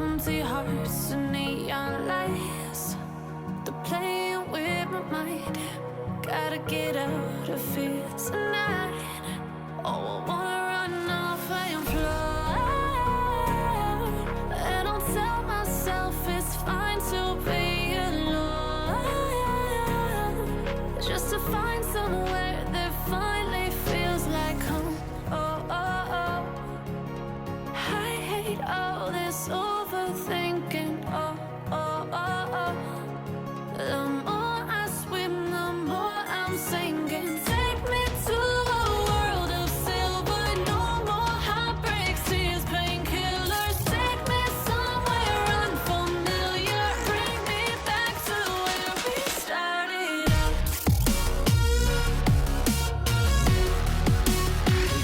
Empty hearts and neon lights, they're playing with my mind. Gotta get out of here tonight. Oh, I wanna run off and fly, and I'll tell myself it's fine to be alone, just to find somewhere that finally feels like home. Oh, oh, oh. I hate all this overthinking. Oh, oh, oh, oh. The more I swim, the more I'm sinking. Take me to a world of silver. No more heartbreaks, tears, painkillers. Take me somewhere unfamiliar. Bring me back to where we started out.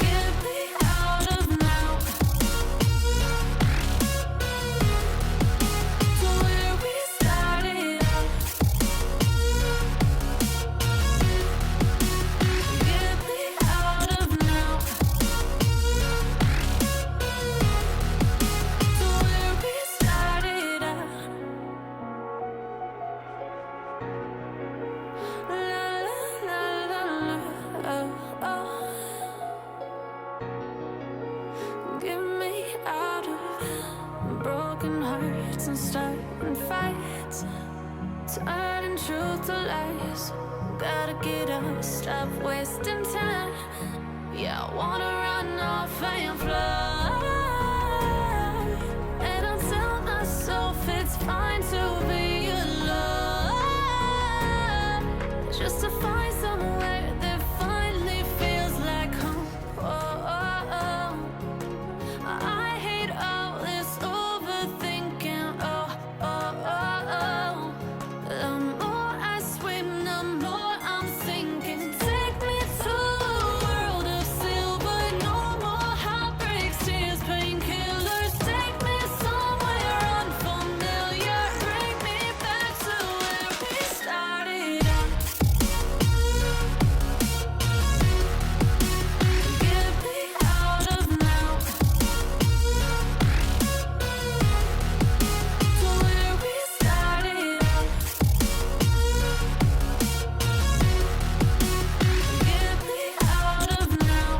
Get me out of now, to where we started out. Get me out of now, to where we started out. La la la la la, oh, oh. Get me out of broken hearts and starting fights, turning truth to lies. Gotta get up, stop wasting time. Yeah, I wanna run off and fly, and I'll tell myself it's fine to be alone, just to find somewhere that finally feels like home. Oh, oh, oh. I hate all this overthinking. Oh, oh, oh, oh. The more I swim, the more I'm sinking. Take me to a world of silver. No more heartbreaks, tears, painkillers. Take me somewhere unfamiliar. Bring me back to where we started out. Get me out of now, to where we started out. Get me out of now,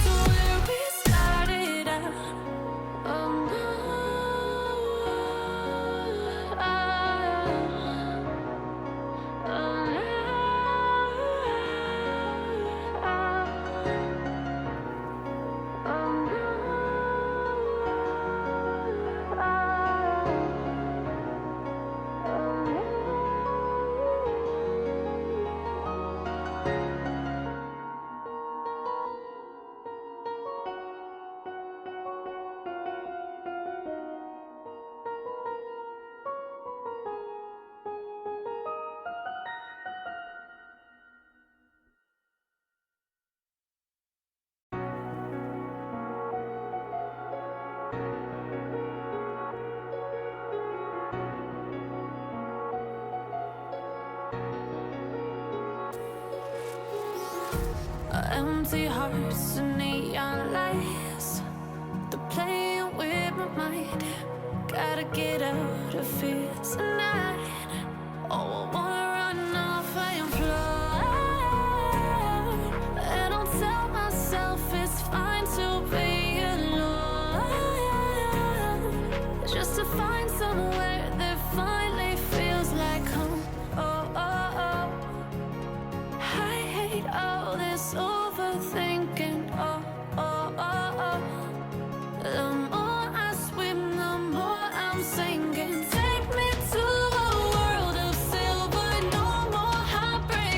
to where we started out. Oh no, oh empty hearts and neon lights, they're playing with my mind. Gotta get out of here tonight. Oh, I wanna run off and fly, and I'll tell myself it's fine to be alone, just to find somewhere that finally feels like home. Oh, oh, oh. I hate all this overthinking. Oh, oh, oh, oh. The more I swim, the more I'm sinking. Take me to a world of silver. No more heartbreaks.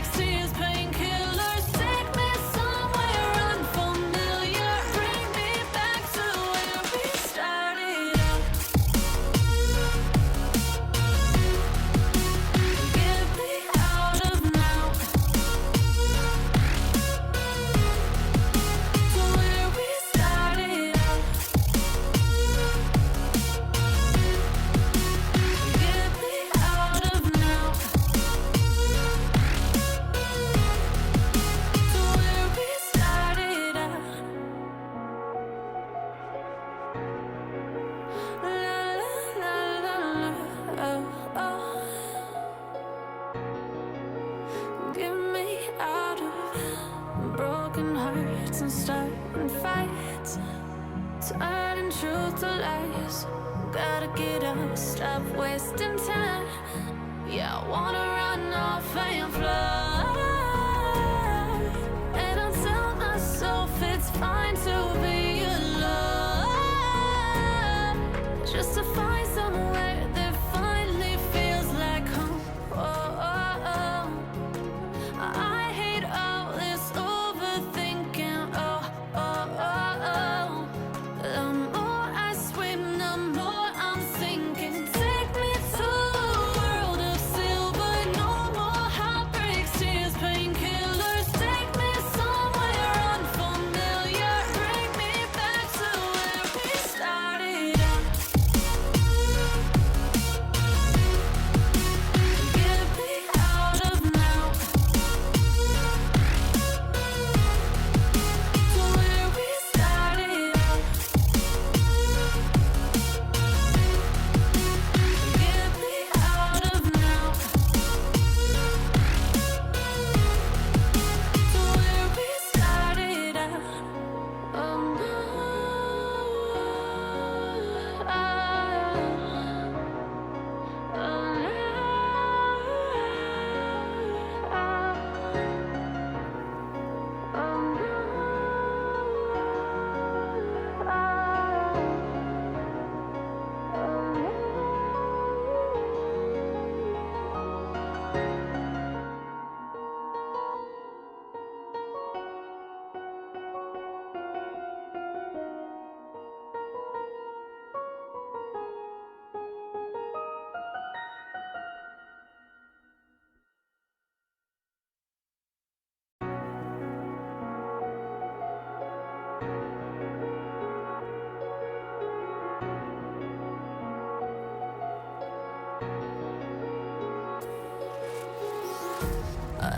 truth to lies. Gotta get up, stop wasting time. Yeah, I wanna run off and fly. And I'll tell myself it's fine to be alone, just to find somewhere that finally feels like home. Oh, oh, oh. I hate all this overthinking. Oh, oh, oh, oh. The more I swim, the more I'm sinking. Take me to a world of silver. No more heartbreaks, tears, painkillers. Take me somewhere unfamiliar. Bring me back to where we started out. Get me out of now, to where we started out. Get me out of now, to where we started out. Oh no,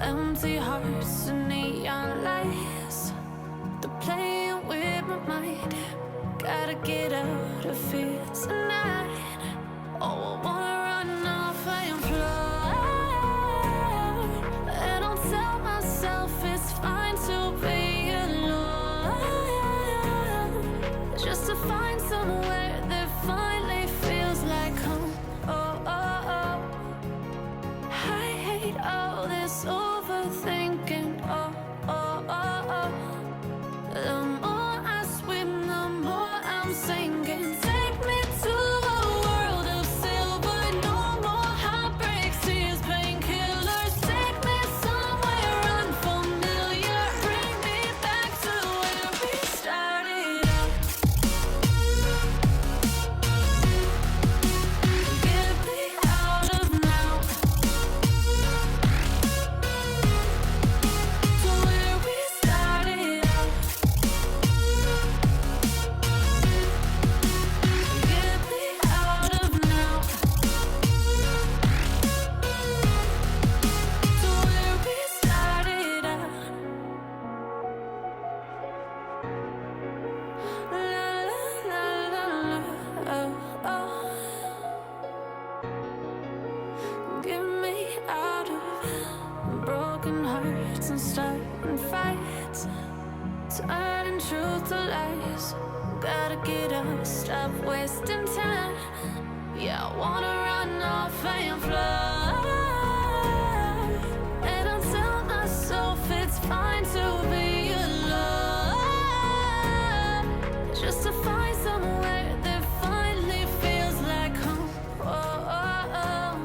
empty hearts and neon lights, they're playing with my mind. Gotta get out of here tonight. Oh, I wanna run off and fly. And I'll tell myself it's fine to be alone, just to find somewhere that finally feels like home. Oh, oh, oh. I hate all this overthinking. Oh, oh, oh, oh. The more I swim, the more I'm sinking. Take me to a world of silver. No more heartbreaks, tears, painkillers. Take me somewhere unfamiliar. Bring me back to where we started out. Get me out of now, to where we started out. Get me out of now, to where we started out. La la la la la, oh, oh. Get me out of broken hearts and starting fights, turning truth to lies. Gotta get up, stop wasting time. Yeah, I wanna run off and fly. And I'll tell myself it's fine to be alone, just to find somewhere that finally feels like home. Oh, oh, oh.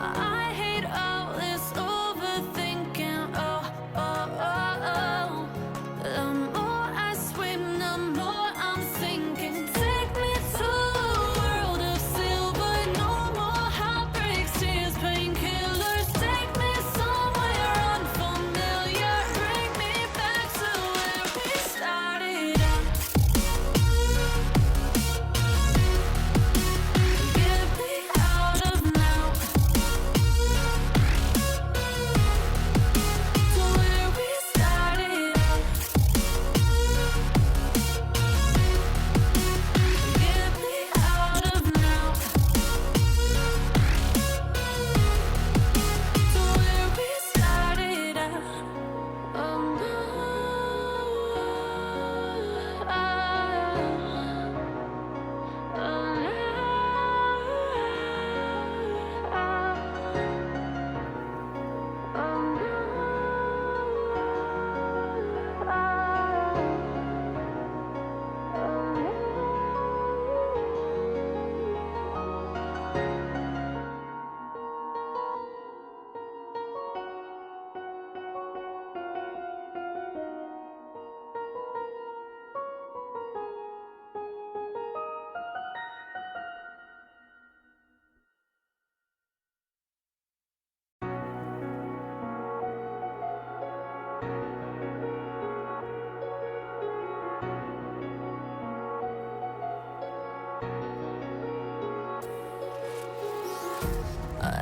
I hate all this overthinking. Oh, oh, oh, oh. The more I swim, the more I'm sinking. Take me to a world of silver. No more heartbreaks, tears,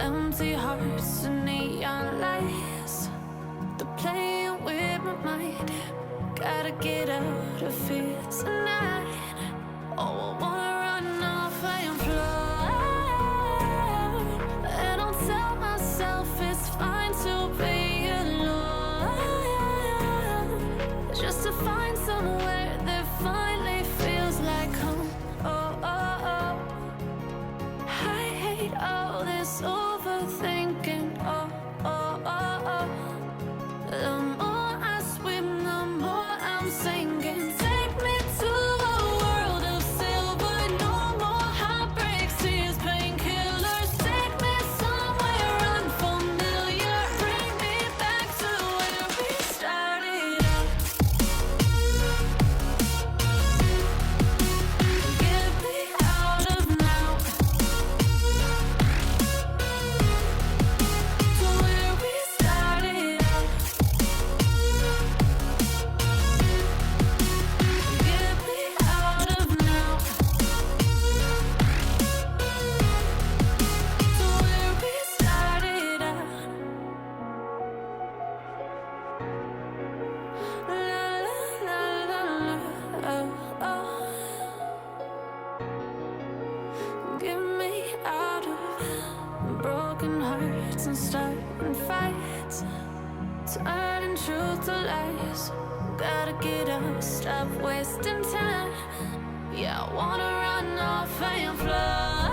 Empty hearts and neon lights, they're playing with my mind. Gotta get out of here tonight. Oh, I wanna run off and fly. And I'll tell myself it's fine to be alone, just to find somewhere that finally feels like home. Oh, oh, oh. I hate all this overthinking. Oh, oh, oh, oh. The more I swim, the more I'm sinking. Take me to a world of silver. No more heartbreaks, tears, painkillers. Take me somewhere unfamiliar. Bring me back to where we started out. Get me out of now, to where we started out. Get me out of now, to where we started out. La la la la la, oh, oh. Get me out of broken hearts and starting fights, turning truth to lies. Gotta get up, stop wasting time. Yeah, I wanna run off and fly.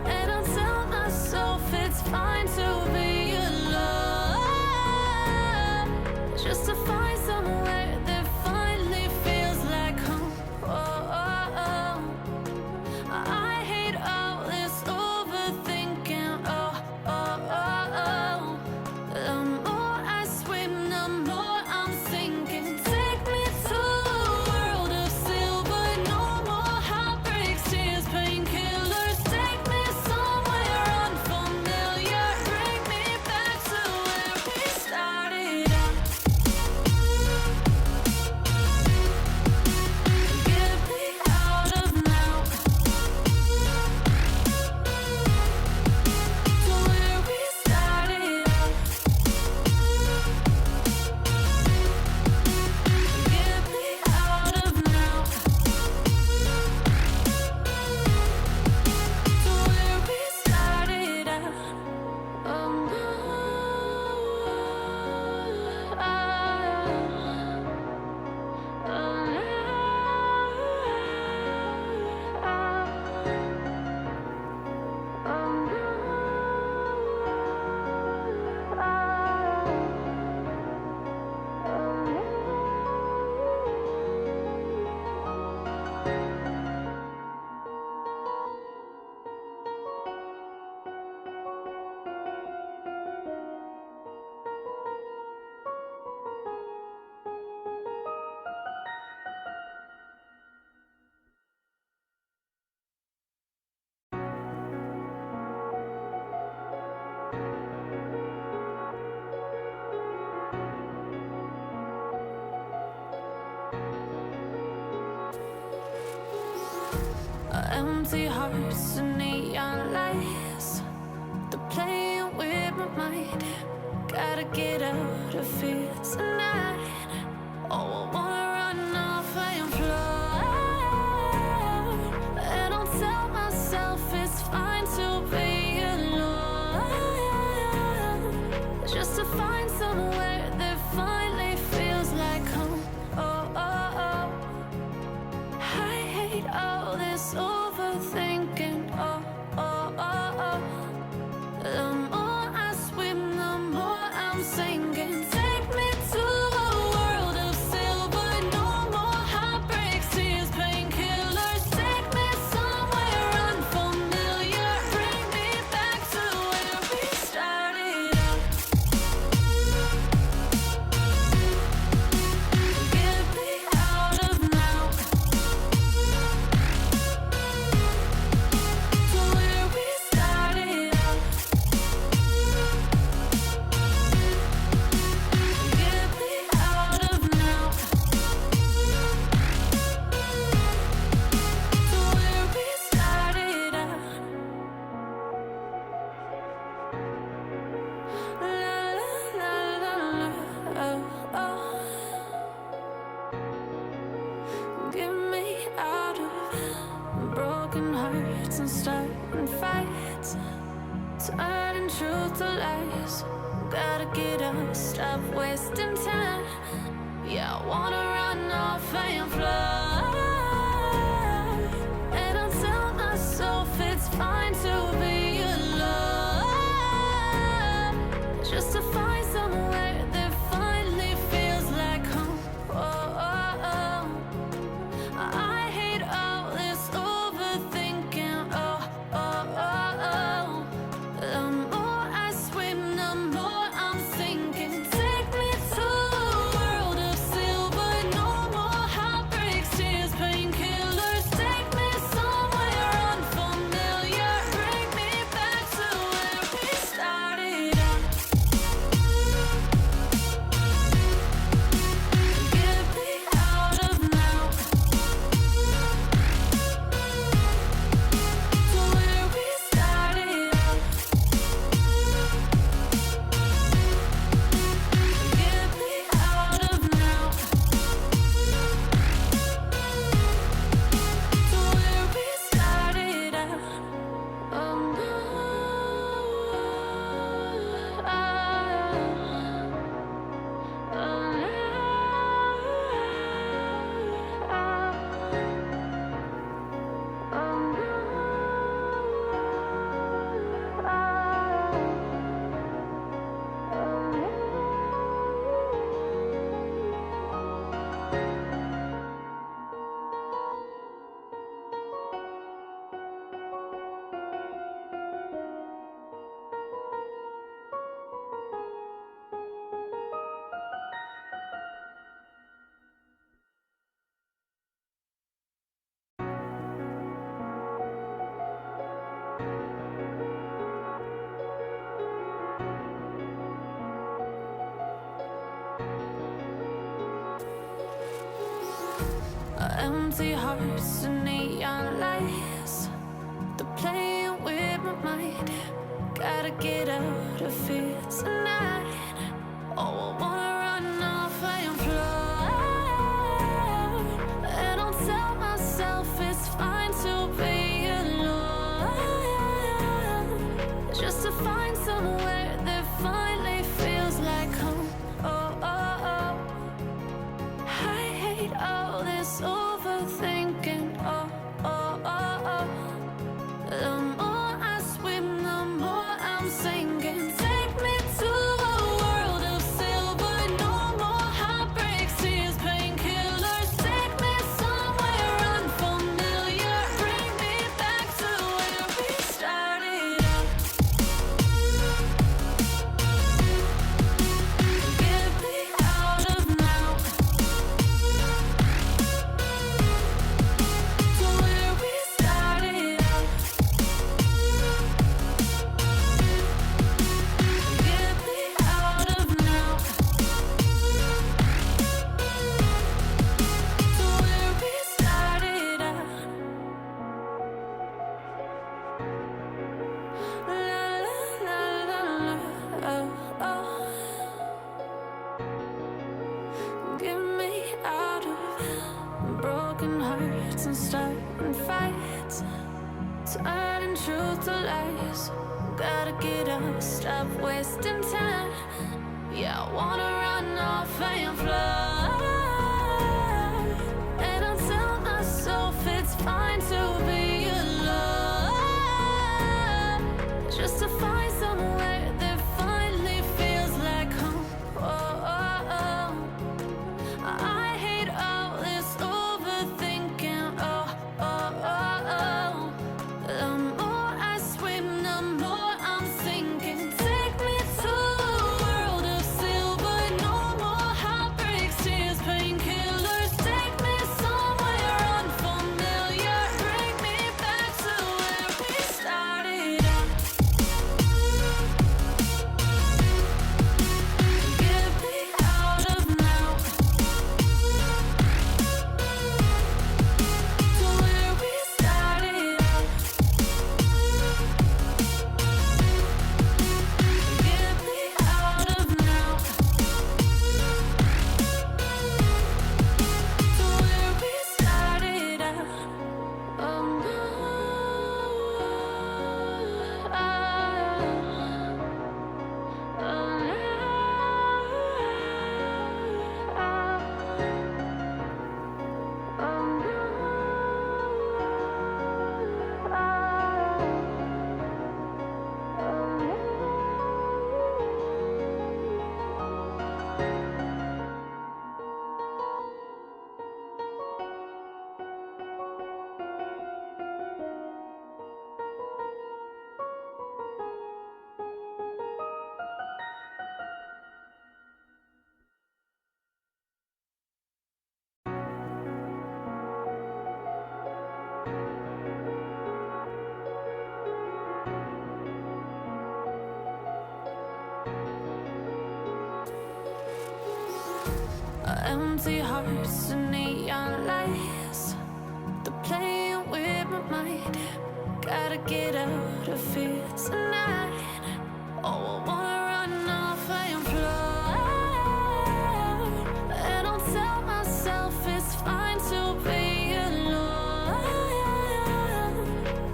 And I'll tell myself it's fine to be alone, just to find somewhere that finally feels like home. Oh, oh, oh. I hate all this overthinking. Oh, oh, oh, oh. The more I swim, the more I'm sinking. Take me to a world of silver. No more heartbreaks, tears, painkillers. Take me somewhere unfamiliar. Bring me back to where we started out. Get me out of now, to where we started out. Get me out of now, to where we started out. Oh no, oh empty hearts and neon lights, they're playing with my mind. Gotta get out of here tonight. Oh, I wanna run off and fly. And I'll tell myself it's fine to be alone, just to find somewhere that finally feels like home. Oh, oh, oh. I hate all this overthinking. Oh, oh, oh, oh. The more I swim, the more I'm sinking. Take me to a world of silver. hearts and starting fights, turning truth to lies. Gotta get up, stop wasting time. Yeah, I wanna run off and fly. And I'll tell myself it's fine to be alone, just to find somewhere that finally feels like home. Oh, oh, oh. I hate all this overthinking. Oh, oh, oh, oh. The more I swim, the more I'm sinking. Take me to a world of silver. No more heartbreaks, tears, painkillers. Take me somewhere unfamiliar. Bring me back to where we started out. Get me out of now, to where we started out. Get me out of now, to where we started out. Oh no, empty hearts and neon lights, they're playing with my mind. Gotta get out of here tonight. Oh, I wanna run off and fly. And I'll tell myself it's fine to be alone, just to find somewhere that finally feels like home. Oh, oh, oh. I hate all this overthinking. Oh, oh, oh, oh. The more I swim, the more I'm sinking. Take me to a world of silver. No more heartbreaks, tears, painkillers. Take me somewhere unfamiliar. Bring me back to where we started out. Get me out of now, to where we started out. Get me out of now, to where we started out. La la la la la, oh, oh. Get me out of broken hearts and starting fights, turning truth to lies. Gotta get up, stop wasting time. Yeah, I wanna run off and fly. And I'll tell myself it's fine to be alone, just to find somewhere that finally feels like home. Oh, oh, oh. I hate all this overthinking. Oh, oh, oh, oh. The more I swim, the more I'm sinking. Take me to a world of silver. No more heartbreaks, tears, pain. Empty hearts and neon lights, they're playing with my mind. Gotta get out of here tonight. Oh, I wanna run off and fly. And I'll tell myself it's fine to be alone,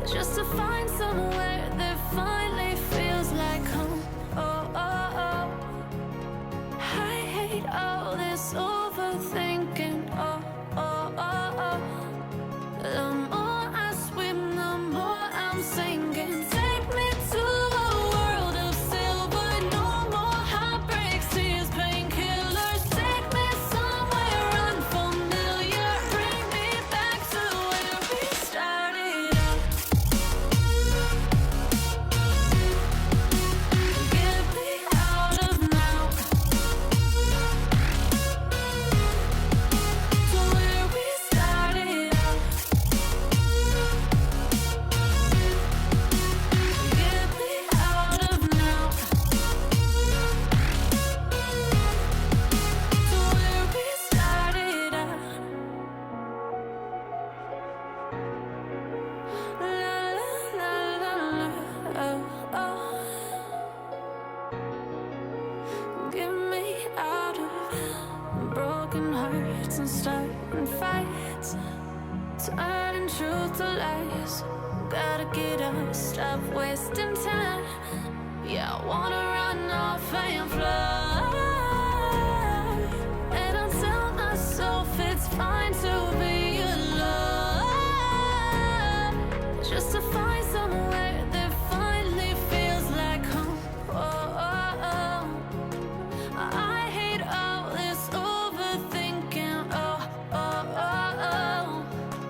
just to find somewhere that finally feels like home. Oh, oh, oh. I hate all this overthinking. Oh, oh, oh, oh. The more I swim, the more I'm sinking. Take me to a world of silver. No more heartbreaks, tears, painkillers. Take me somewhere unfamiliar. Bring me back to where we started out. Get me out of now, to where we started out. Get me out of now, to where we started out. La la la la la, oh, oh. Get me out of broken hearts and starting fights, turning truth to lies. Gotta get up, stop wasting time. Yeah, I wanna run off and fly. And I'll tell myself it's fine to be alone, just to find somewhere that finally feels like home. Oh, oh, oh. I hate all this overthinking. Oh, oh, oh, oh.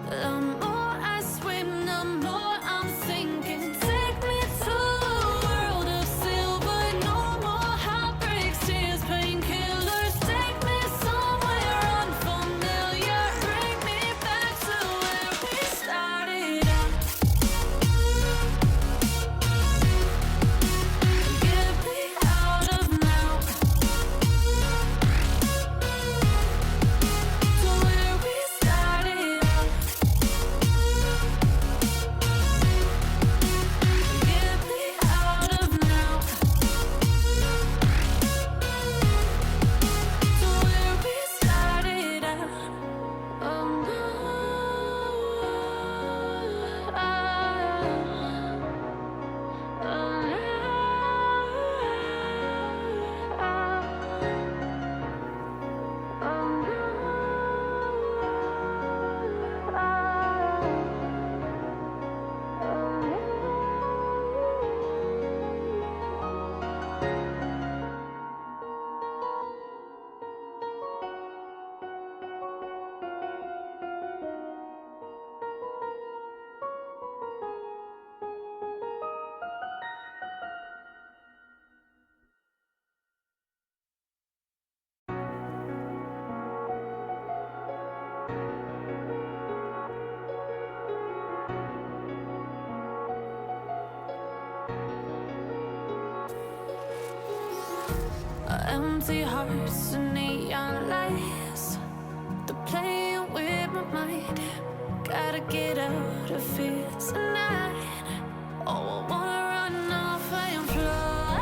The more I swim, the more I'm sinking. Take me to a world of silver. No more heartbreaks, tears, painkillers. Take me somewhere unfamiliar. Bring me back to where we started out. Get me out of now, to where we started out. Get me out of now, to where we started out. Oh no, empty hearts and neon lights, they're playing with my mind. Gotta get out of here tonight. Oh, I wanna run off and fly.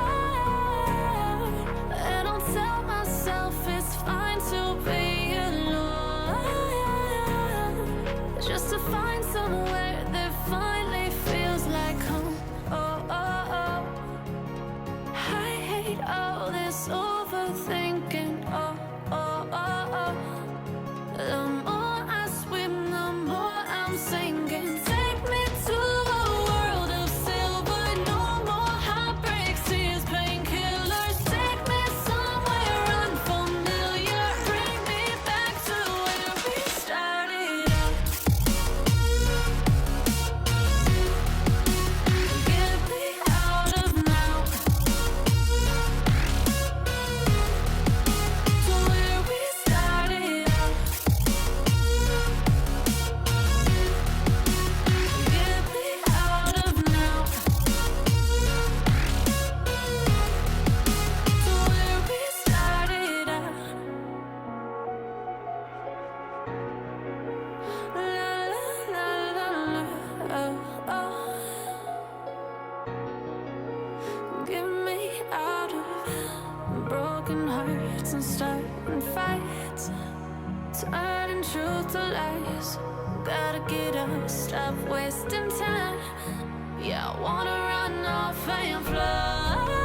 And I'll tell myself it's fine to be alone, just to find somewhere that finally feels like home. Oh, oh, oh. I hate all this overthinking. Oh, oh, oh, oh. The more I swim, the more I'm sinking. Take me to a world of silver. No more heartbreaks, tears, painkillers. Take me somewhere unfamiliar. Bring me back to where we started out. gotta get up, stop wasting time. Yeah, I wanna run off and fly.